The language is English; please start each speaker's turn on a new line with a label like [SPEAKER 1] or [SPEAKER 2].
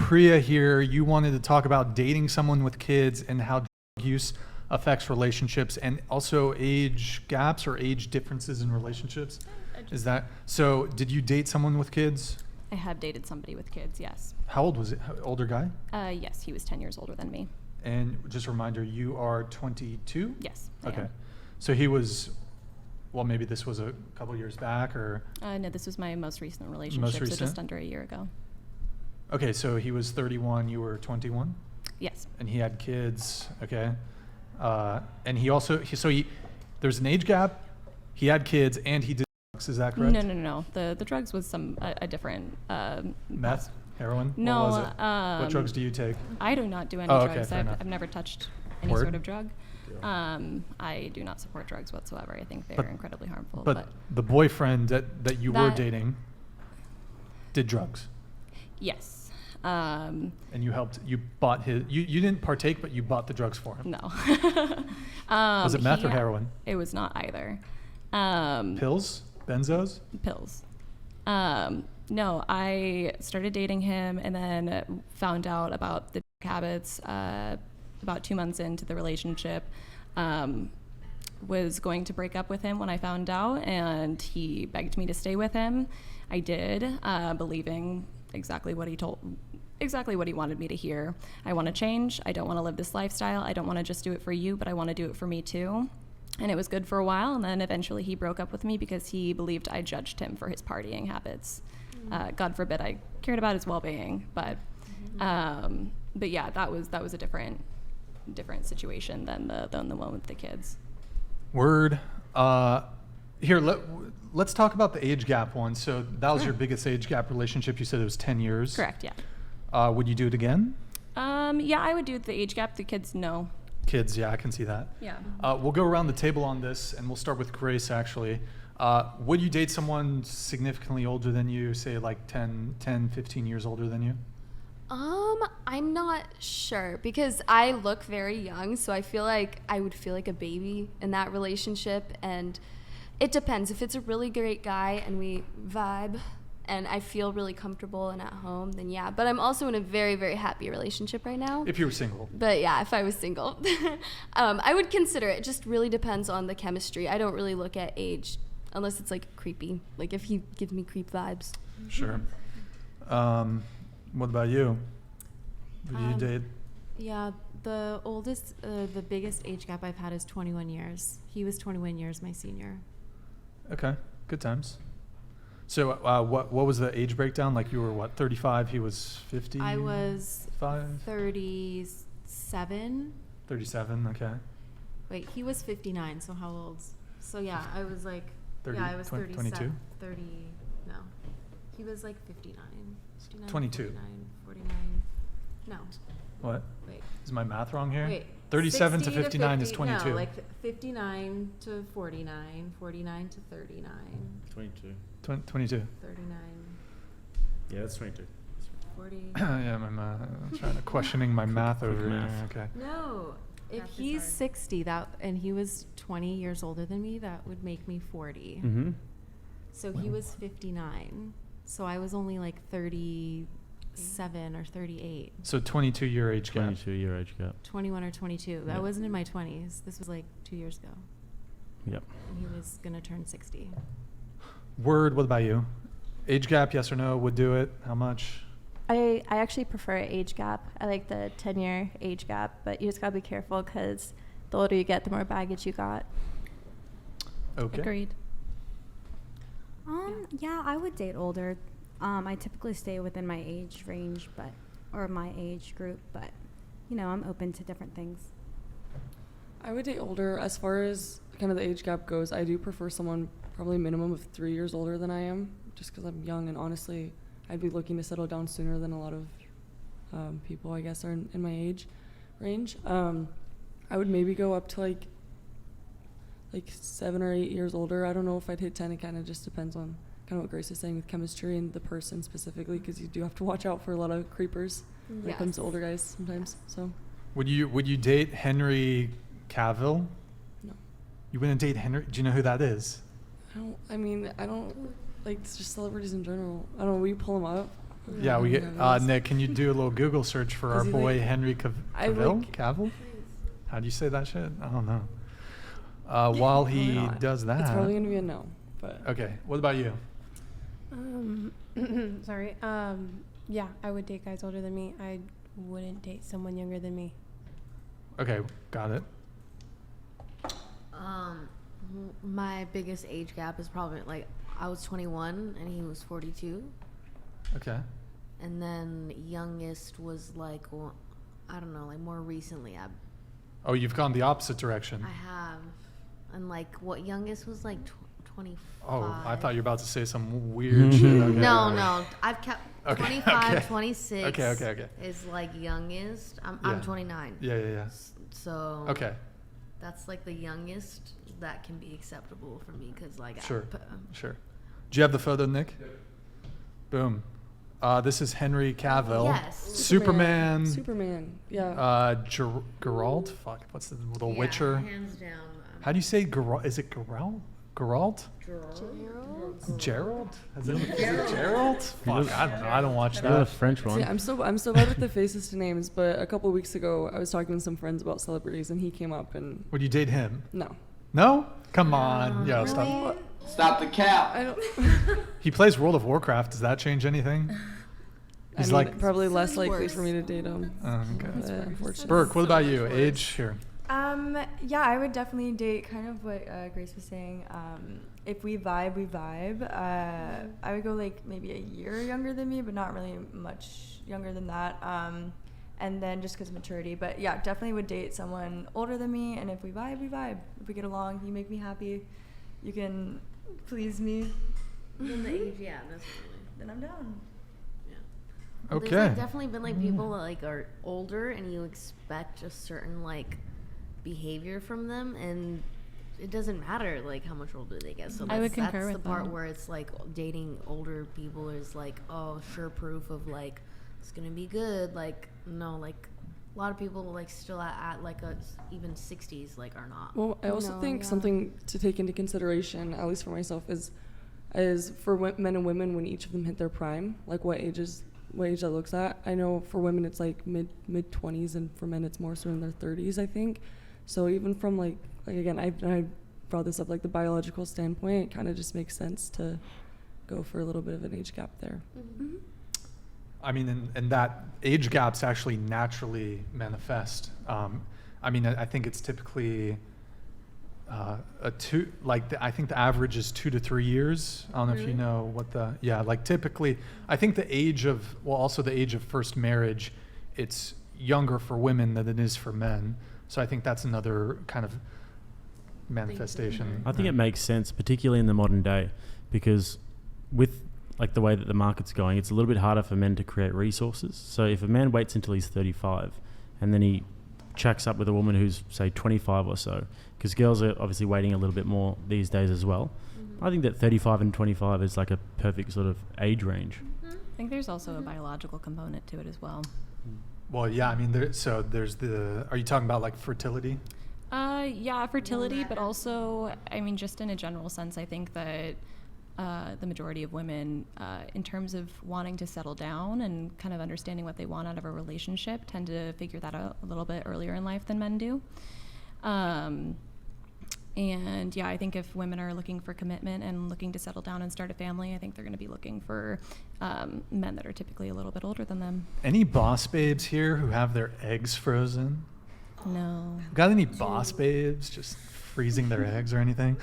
[SPEAKER 1] Priya here. You wanted to talk about dating someone with kids and how drug use affects relationships and also age gaps or age differences in relationships. Is that so? Did you date someone with kids?
[SPEAKER 2] I have dated somebody with kids, yes.
[SPEAKER 1] How old was it? Older guy?
[SPEAKER 2] Yes, he was 10 years older than me.
[SPEAKER 1] And just a reminder, you are 22?
[SPEAKER 2] Yes, I
[SPEAKER 1] Okay.
[SPEAKER 2] am.
[SPEAKER 1] So he was, well, maybe this was a couple years back or?
[SPEAKER 2] No, this was my most recent relationship,
[SPEAKER 1] Most
[SPEAKER 2] so
[SPEAKER 1] recent?
[SPEAKER 2] just under a year ago.
[SPEAKER 1] Okay, so he was 31, you were 21?
[SPEAKER 2] Yes.
[SPEAKER 1] And he had kids, okay. And he also, there's an age gap, he had kids, and he did drugs, is that correct?
[SPEAKER 2] No. The drugs was a different.
[SPEAKER 1] Meth? Heroin?
[SPEAKER 2] No.
[SPEAKER 1] What was it? What drugs do you take?
[SPEAKER 2] I do not do any
[SPEAKER 1] Oh, okay,
[SPEAKER 2] drugs.
[SPEAKER 1] fair enough.
[SPEAKER 2] I've never touched any
[SPEAKER 1] Word?
[SPEAKER 2] sort of drug. I do not support drugs whatsoever. I think they're incredibly harmful.
[SPEAKER 1] But the boyfriend that you were dating did drugs?
[SPEAKER 2] Yes.
[SPEAKER 1] And you bought you didn't partake, but you bought the drugs for him?
[SPEAKER 2] No.
[SPEAKER 1] Was it meth or heroin?
[SPEAKER 2] It was not either.
[SPEAKER 1] Pills? Benzos?
[SPEAKER 2] Pills. No, I started dating him and then found out about the habits about 2 months into the relationship. Was going to break up with him when I found out, and he begged me to stay with him. I did, believing exactly what he wanted me to hear. I want to change. I don't want to live this lifestyle. I don't want to just do it for you, but I want to do it for me too. And it was good for a while, and then eventually he broke up with me because he believed I judged him for his partying habits. God forbid I cared about his well-being, but yeah, that was a different situation than the one with the kids.
[SPEAKER 1] Word. Here, let's talk about the age gap one. So that was your biggest age gap relationship. You said it was 10 years.
[SPEAKER 2] Correct, yeah.
[SPEAKER 1] Would you do it again?
[SPEAKER 2] Yeah, I would do the age gap. The kids, no.
[SPEAKER 1] Kids, yeah, I can see that.
[SPEAKER 2] Yeah.
[SPEAKER 1] We'll go around the table on this, and we'll start with Grace, actually. Would you date someone significantly older than you, say like 10, 15 years older than you?
[SPEAKER 3] I'm not sure because I look very young, so I feel like I would feel like a baby in that relationship, and it depends. If it's a really great guy and we vibe and I feel really comfortable and at home, then yeah. But I'm also in a very, very happy relationship right now.
[SPEAKER 1] If you were single.
[SPEAKER 3] But yeah, if I was single, I would consider it. It just really depends on the chemistry. I don't really look at age unless it's like creepy, like if he gives me creep vibes.
[SPEAKER 1] Sure. What about you? Would you date?
[SPEAKER 4] Yeah, the biggest age gap I've had is 21 years. He was 21 years my senior.
[SPEAKER 1] Okay, good times. So what was the age breakdown? Like you were what, 35, he was 50?
[SPEAKER 4] I was
[SPEAKER 1] 5?
[SPEAKER 4] 37.
[SPEAKER 1] 37, okay.
[SPEAKER 4] Wait, he was 59, so how old? So yeah, I was like,
[SPEAKER 1] 30,
[SPEAKER 4] I was
[SPEAKER 1] 22?
[SPEAKER 4] 30, no. He was like 59.
[SPEAKER 1] 22.
[SPEAKER 4] 49, 49. No.
[SPEAKER 1] What?
[SPEAKER 4] Wait.
[SPEAKER 1] Is my math wrong here?
[SPEAKER 4] Wait.
[SPEAKER 1] 37 to
[SPEAKER 4] 60
[SPEAKER 1] 59 is
[SPEAKER 4] 50
[SPEAKER 1] 22.
[SPEAKER 4] No, like 59 to 49, 49 to 39.
[SPEAKER 5] 22.
[SPEAKER 1] 22.
[SPEAKER 4] 39.
[SPEAKER 5] Yeah, that's 22.
[SPEAKER 4] 40.
[SPEAKER 1] Yeah, I'm trying to questioning my math over here.
[SPEAKER 5] math.
[SPEAKER 1] Okay.
[SPEAKER 4] No, if
[SPEAKER 2] Math is
[SPEAKER 4] he's
[SPEAKER 2] hard.
[SPEAKER 4] 60 and he was 20 years older than me, that would make me 40.
[SPEAKER 5] Mm-hmm.
[SPEAKER 4] So he was 59. So I was only like 37 or 38.
[SPEAKER 1] So 22-year age gap.
[SPEAKER 5] 22-year age gap.
[SPEAKER 4] 21 or 22. I
[SPEAKER 5] Yeah.
[SPEAKER 4] wasn't in my 20s. This was like 2 years ago.
[SPEAKER 5] Yep.
[SPEAKER 4] And he was going to turn 60.
[SPEAKER 1] Word, what about you? Age gap, yes or no? Would do it? How much?
[SPEAKER 6] I actually prefer age gap. I like the 10-year age gap, but you just gotta be careful because the older you get, the more baggage you got.
[SPEAKER 1] Okay.
[SPEAKER 2] Agreed.
[SPEAKER 7] Yeah, I would date older. I typically stay within my age range, or my age group, but I'm open to different things.
[SPEAKER 8] I would date older. As far as kind of the age gap goes, I do prefer someone probably minimum of 3 years older than I am, just because I'm young, and honestly, I'd be looking to settle down sooner than a lot of people, I guess, are in my age range. I would maybe go up to like 7 or 8 years older. I don't know if I'd hit 10. It kind of just depends on kind of what Grace is saying with chemistry and the person specifically, because you do have to watch out for a lot of creepers when it comes to older guys sometimes. So
[SPEAKER 1] Would you date Henry Cavill?
[SPEAKER 8] No.
[SPEAKER 1] You wouldn't date Henry? Do you know who that is?
[SPEAKER 8] I don't like it's just celebrities in general. I don't know. Will you pull them up?
[SPEAKER 1] Yeah, we get,
[SPEAKER 8] Yeah,
[SPEAKER 1] Nick, can you do a little Google search for our
[SPEAKER 8] Is he
[SPEAKER 1] boy
[SPEAKER 8] like-
[SPEAKER 1] Henry
[SPEAKER 8] I
[SPEAKER 1] Cavill?
[SPEAKER 8] like-
[SPEAKER 1] Cavill? How do you say that shit? I don't know. While he
[SPEAKER 8] Probably not.
[SPEAKER 1] does that.
[SPEAKER 8] It's probably gonna be a no, but
[SPEAKER 1] Okay, what about you?
[SPEAKER 9] Sorry. Yeah, I would date guys older than me. I wouldn't date someone younger than me.
[SPEAKER 1] Okay, got it.
[SPEAKER 10] My biggest age gap is probably like I was 21 and he was 42,
[SPEAKER 1] Okay.
[SPEAKER 10] and then youngest was like I don't know, like more recently
[SPEAKER 1] Oh, you've gone the opposite direction.
[SPEAKER 10] I have, and like what youngest was like 25.
[SPEAKER 1] Oh, I thought you were about to say some weird shit. Okay,
[SPEAKER 10] No,
[SPEAKER 1] okay.
[SPEAKER 10] no, I've kept
[SPEAKER 1] Okay,
[SPEAKER 10] 25,
[SPEAKER 1] okay.
[SPEAKER 10] 26.
[SPEAKER 1] Okay.
[SPEAKER 10] Is like youngest. I'm
[SPEAKER 1] Yeah.
[SPEAKER 10] 29.
[SPEAKER 1] Yeah.
[SPEAKER 10] So
[SPEAKER 1] Okay,
[SPEAKER 10] that's like the youngest that can be acceptable for me because like
[SPEAKER 1] sure. Do you have the photo, Nick? Boom. This is Henry Cavill.
[SPEAKER 10] Yes.
[SPEAKER 1] Superman.
[SPEAKER 8] Superman. Yeah.
[SPEAKER 1] Geralt? Fuck, what's the
[SPEAKER 10] Yeah,
[SPEAKER 1] Witcher?
[SPEAKER 10] hands down.
[SPEAKER 1] How do you say Geralt? Is it Geralt? Geralt? Gerald? Is it Gerald? Fuck, I don't know. I don't watch
[SPEAKER 5] The
[SPEAKER 1] that.
[SPEAKER 5] French one.
[SPEAKER 8] See, I'm so bad with the faces to names, but a couple weeks ago I was talking to some friends about celebrities and he came up and
[SPEAKER 1] Would you date him?
[SPEAKER 8] no.
[SPEAKER 1] No? Come on. Yo, stop.
[SPEAKER 11] Stop the cap.
[SPEAKER 8] I don't.
[SPEAKER 1] He plays World of Warcraft. Does that change anything?
[SPEAKER 8] I
[SPEAKER 1] He's
[SPEAKER 8] mean,
[SPEAKER 1] like,
[SPEAKER 8] probably less
[SPEAKER 10] It's
[SPEAKER 8] likely
[SPEAKER 10] worse.
[SPEAKER 8] for me to date him.
[SPEAKER 1] Okay.
[SPEAKER 8] Unfortunately.
[SPEAKER 1] Burke, what about you?
[SPEAKER 10] much worse.
[SPEAKER 1] Age? Here.
[SPEAKER 12] Yeah, I would definitely date kind of what Grace was saying. If we vibe, we vibe. I would go like maybe a year younger than me, but not really much younger than that. And then just because of maturity. But yeah, definitely would date someone older than me. And if we vibe, we vibe. If we get along, you make me happy. You can please me.
[SPEAKER 10] In the age, yeah, that's
[SPEAKER 12] Then I'm down.
[SPEAKER 1] Okay.
[SPEAKER 10] There's like definitely been like people that like are older and you expect a certain like behavior from them, and it doesn't matter like how much older they get. So
[SPEAKER 2] I would
[SPEAKER 10] that's
[SPEAKER 2] concur
[SPEAKER 10] the
[SPEAKER 2] with
[SPEAKER 10] part
[SPEAKER 2] that.
[SPEAKER 10] where it's like dating older people is like, oh, sure proof of like it's gonna be good. Like no, like a lot of people like still at like a even 60s like are not.
[SPEAKER 8] Well, I also
[SPEAKER 12] No,
[SPEAKER 8] think
[SPEAKER 12] yeah.
[SPEAKER 8] something to take into consideration, at least for myself, is for men and women when each of them hit their prime, like what age that looks at. I know for women it's like mid 20s, and for men it's more so in their 30s, I think. So even from like again, I brought this up like the biological standpoint, it kind of just makes sense to go for a little bit of an age gap there.
[SPEAKER 1] I mean, and that age gaps actually naturally manifest. I mean, I think it's typically I think the average is 2 to 3 years. I don't know if you know what like typically, I think the age of first marriage, it's younger for women than it is for men. So I think that's another kind of manifestation.
[SPEAKER 5] I think it makes sense, particularly in the modern day, because with like the way that the market's going, it's a little bit harder for men to create resources. So if a man waits until he's 35 and then he checks up with a woman who's say 25 or so, because girls are obviously waiting a little bit more these days as well. I think that 35 and 25 is like a perfect sort of age range.
[SPEAKER 2] I think there's also a biological component to it as well.
[SPEAKER 1] Well, yeah, I mean, there's are you talking about like fertility?
[SPEAKER 2] Yeah, fertility, but also, I mean, just in a general sense, I think that the majority of women, in terms of wanting to settle down and kind of understanding what they want out of a relationship, tend to figure that out a little bit earlier in life than men do. And yeah, I think if women are looking for commitment and looking to settle down and start a family, I think they're going to be looking for men that are typically a little bit older than them.
[SPEAKER 1] Any boss babes here who have their eggs frozen?
[SPEAKER 2] No.
[SPEAKER 1] Got any boss babes just freezing their eggs or anything?